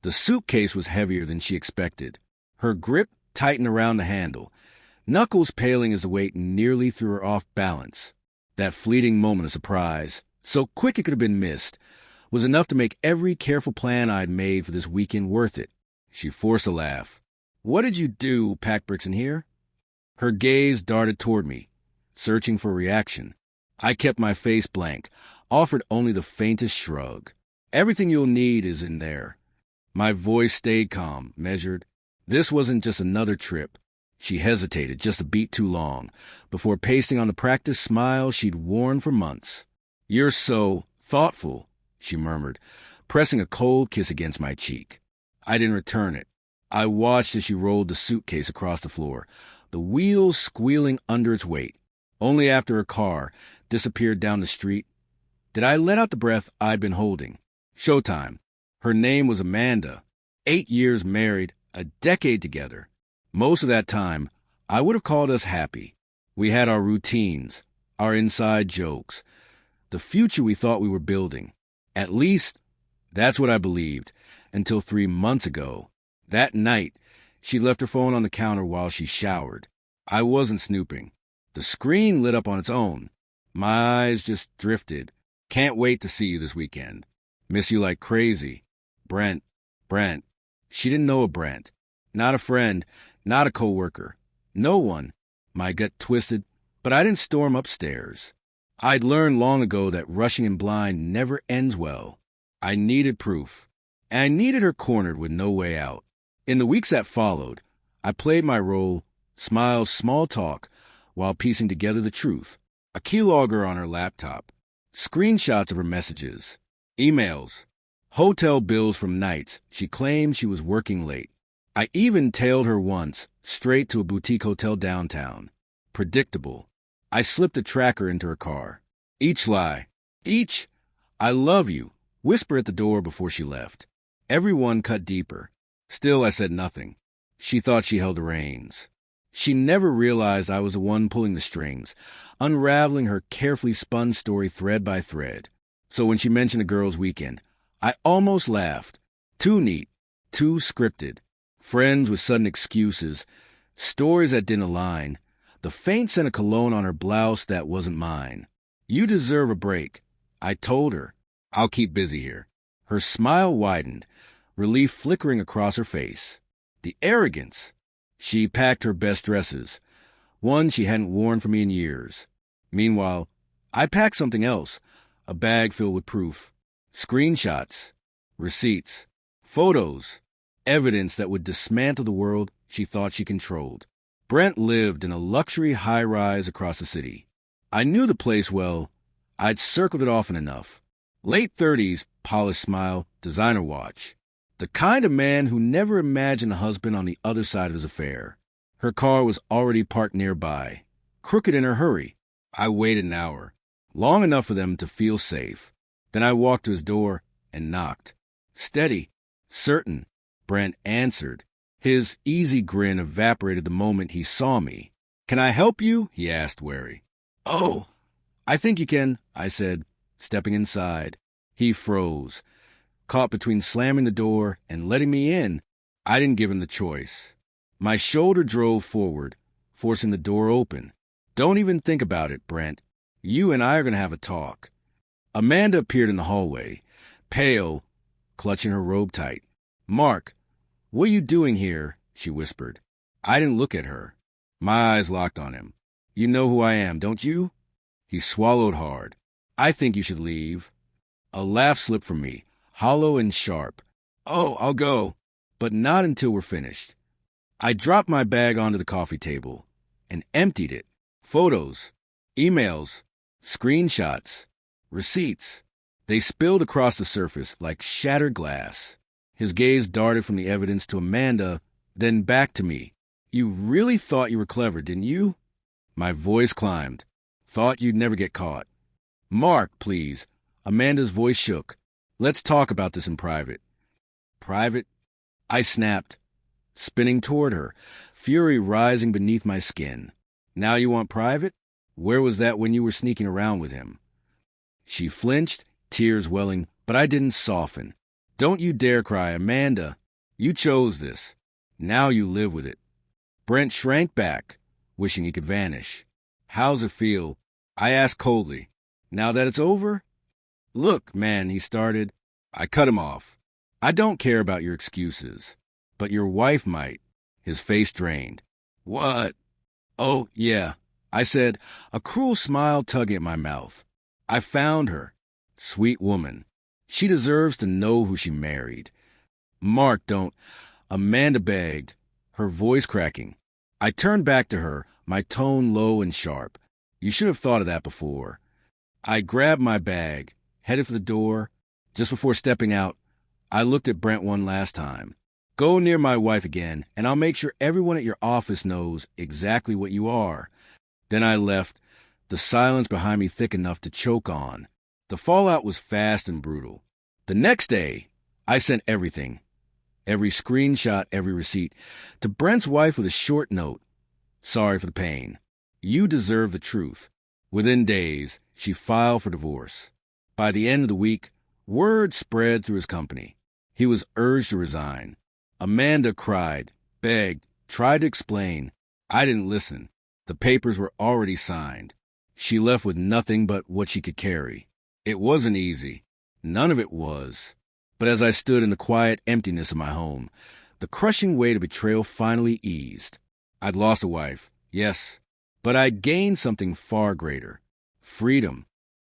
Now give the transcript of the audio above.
The suitcase was heavier than she expected. Her grip tightened around the handle, knuckles paling as the weight nearly threw her off balance. That fleeting moment of surprise, so quick it could have been missed, was enough to make every careful plan I'd made for this weekend worth it. She forced a laugh. "What did you do, pack bricks in here?" Her gaze darted toward me, searching for a reaction. I kept my face blank, offered only the faintest shrug. "Everything you'll need is in there." My voice stayed calm, measured. This wasn't just another trip. She hesitated just a beat too long, before pasting on the practiced smile she'd worn for months. "You're so thoughtful," she murmured, pressing a cold kiss against my cheek. I didn't return it. I watched as she rolled the suitcase across the floor, the wheels squealing under its weight. Only after her car disappeared down the street did I let out the breath I'd been holding. Showtime. Her name was Amanda. 8 years married, a decade together. Most of that time, I would have called us happy. We had our routines, our inside jokes, the future we thought we were building. At least, that's what I believed, until 3 months ago. That night, she left her phone on the counter while she showered. I wasn't snooping. The screen lit up on its own. My eyes just drifted. "Can't wait to see you this weekend. Miss you like crazy. Brent." She didn't know a Brent. Not a friend, not a coworker. No one. My gut twisted, but I didn't storm upstairs. I'd learned long ago that rushing in blind never ends well. I needed proof, and I needed her cornered with no way out. In the weeks that followed, I played my role, smiled small talk, while piecing together the truth. A keylogger on her laptop, screenshots of her messages, emails, hotel bills from nights she claimed she was working late. I even tailed her once, straight to a boutique hotel downtown. Predictable. I slipped a tracker into her car. Each lie. Each "I love you" whisper at the door before she left. Everyone cut deeper. Still, I said nothing. She thought she held the reins. She never realized I was the one pulling the strings, unraveling her carefully spun story thread by thread. So when she mentioned a girls' weekend, I almost laughed. Too neat, too scripted. Friends with sudden excuses, stories that didn't align, the faint scent of cologne on her blouse that wasn't mine. "You deserve a break," I told her. "I'll keep busy here." Her smile widened, relief flickering across her face. The arrogance. She packed her best dresses, one she hadn't worn for me in years. Meanwhile, I packed something else, a bag filled with proof. Screenshots, receipts, photos, evidence that would dismantle the world she thought she controlled. Brent lived in a luxury high-rise across the city. I knew the place well. I'd circled it often enough. Late 30s, polished smile, designer watch. The kind of man who never imagined a husband on the other side of his affair. Her car was already parked nearby, crooked in her hurry. I waited an hour, long enough for them to feel safe. Then I walked to his door and knocked. Steady, certain, Brent answered. His easy grin evaporated the moment he saw me. "Can I help you?" he asked, wary. "Oh, I think you can," I said, stepping inside. He froze, caught between slamming the door and letting me in. I didn't give him the choice. My shoulder drove forward, forcing the door open. "Don't even think about it, Brent. You and I are going to have a talk." Amanda appeared in the hallway, pale, clutching her robe tight. "Mark, what are you doing here?" she whispered. I didn't look at her. My eyes locked on him. "You know who I am, don't you?" He swallowed hard. "I think you should leave." A laugh slipped from me, hollow and sharp. "Oh, I'll go, but not until we're finished." I dropped my bag onto the coffee table and emptied it. Photos, emails, screenshots, receipts. They spilled across the surface like shattered glass. His gaze darted from the evidence to Amanda, then back to me. "You really thought you were clever, didn't you?" My voice climbed. "Thought you'd never get caught." "Mark, please." Amanda's voice shook. "Let's talk about this in private." "Private?" I snapped, spinning toward her, fury rising beneath my skin. "Now you want private? Where was that when you were sneaking around with him?" She flinched, tears welling, but I didn't soften. Don't you dare cry, Amanda. You chose this. Now you live with it. Brent shrank back, wishing he could vanish. How's it feel? I asked coldly. Now that it's over? Look, man, he started. I cut him off. I don't care about your excuses. But your wife might. His face drained. What? Oh, yeah. I said, a cruel smile tugging at my mouth. I found her. Sweet woman. She deserves to know who she married. Mark, don't. Amanda begged, her voice cracking. I turned back to her, my tone low and sharp. You should have thought of that before. I grabbed my bag, headed for the door. Just before stepping out, I looked at Brent one last time. Go near my wife again, and I'll make sure everyone at your office knows exactly what you are. Then I left, the silence behind me thick enough to choke on. The fallout was fast and brutal. The next day, I sent everything, every screenshot, every receipt, to Brent's wife with a short note. Sorry for the pain. You deserve the truth. Within days, she filed for divorce. By the end of the week, word spread through his company. He was urged to resign. Amanda cried, begged, tried to explain. I didn't listen. The papers were already signed. She left with nothing but what she could carry. It wasn't easy. None of it was. But as I stood in the quiet emptiness of my home, the crushing weight of betrayal finally eased. I'd lost a wife, yes, but I'd gained something far greater. Freedom.